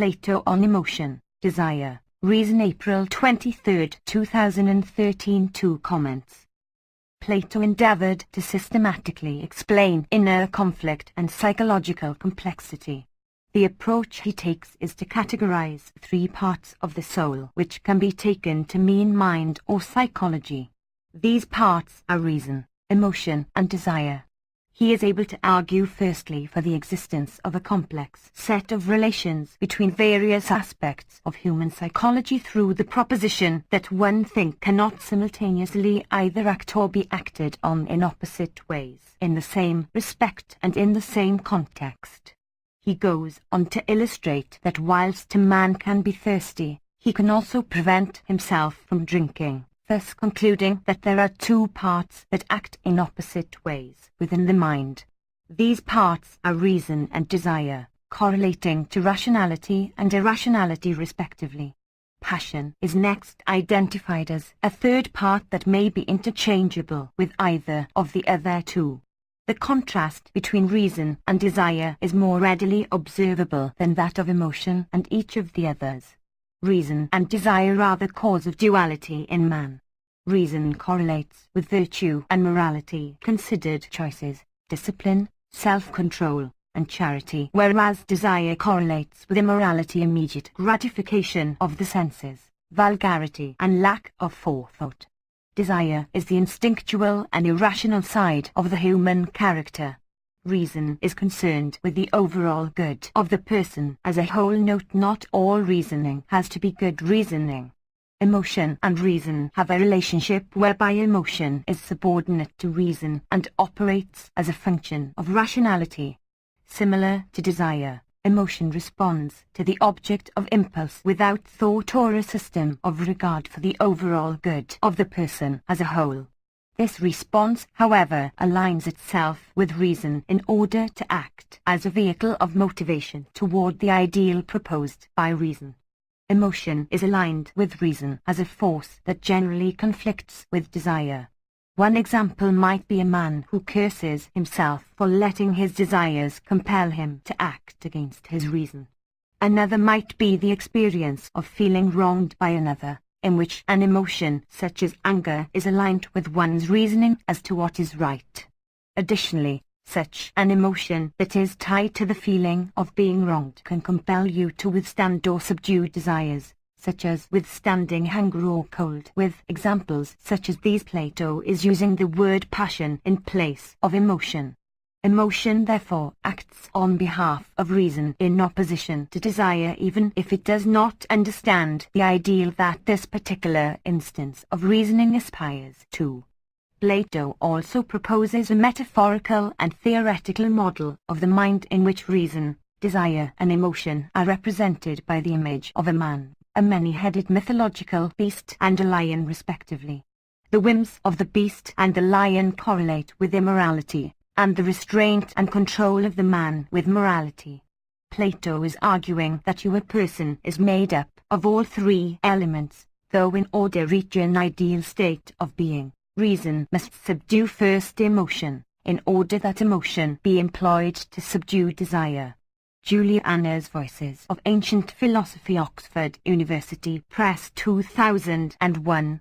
Plato on Emotion, Desire, Reason, April 23, 2013. 2 comments. Plato endeavored to systematically explain inner conflict and psychological complexity. The approach he takes is to categorize 3 parts of the soul, which can be taken to mean mind or psychology. These parts are reason, emotion, and desire. He is able to argue firstly for the existence of a complex set of relations between various aspects of human psychology through the proposition that one thing cannot simultaneously either act or be acted on in opposite ways, in the same respect and in the same context. He goes on to illustrate that whilst a man can be thirsty, he can also prevent himself from drinking, thus concluding that there are 2 parts that act in opposite ways within the mind. These parts are reason and desire, correlating to rationality and irrationality respectively. Passion is next identified as a 3rd part that may be interchangeable with either of the other 2. The contrast between reason and desire is more readily observable than that of emotion and each of the others. Reason and desire are the cause of duality in man. Reason correlates with virtue and morality, considered choices, discipline, self-control, and charity, whereas desire correlates with immorality, immediate gratification of the senses, vulgarity, and lack of forethought. Desire is the instinctual and irrational side of the human character. Reason is concerned with the overall good of the person as a whole. Note, not all reasoning has to be good reasoning. Emotion and reason have a relationship whereby emotion is subordinate to reason and operates as a function of rationality. Similar to desire, emotion responds to the object of impulse without thought or a system of regard for the overall good of the person as a whole. This response, however, aligns itself with reason in order to act as a vehicle of motivation toward the ideal proposed by reason. Emotion is aligned with reason as a force that generally conflicts with desire. One example might be a man who curses himself for letting his desires compel him to act against his reason. Another might be the experience of feeling wronged by another, in which an emotion such as anger is aligned with one's reasoning as to what is right. Additionally, such an emotion that is tied to the feeling of being wronged can compel you to withstand or subdue desires, such as withstanding hunger or cold. With examples such as these, Plato is using the word passion in place of emotion. Emotion therefore acts on behalf of reason in opposition to desire, even if it does not understand the ideal that this particular instance of reasoning aspires to. Plato also proposes a metaphorical and theoretical model of the mind in which reason, desire, and emotion are represented by the image of a man, a many-headed mythological beast, and a lion respectively. The whims of the beast and the lion correlate with immorality, and the restraint and control of the man with morality. Plato is arguing that your person is made up of all 3 elements, though in order to reach an ideal state of being, reason must subdue first emotion, in order that emotion be employed to subdue desire. Juliana's Voices of Ancient Philosophy, Oxford University Press, 2001.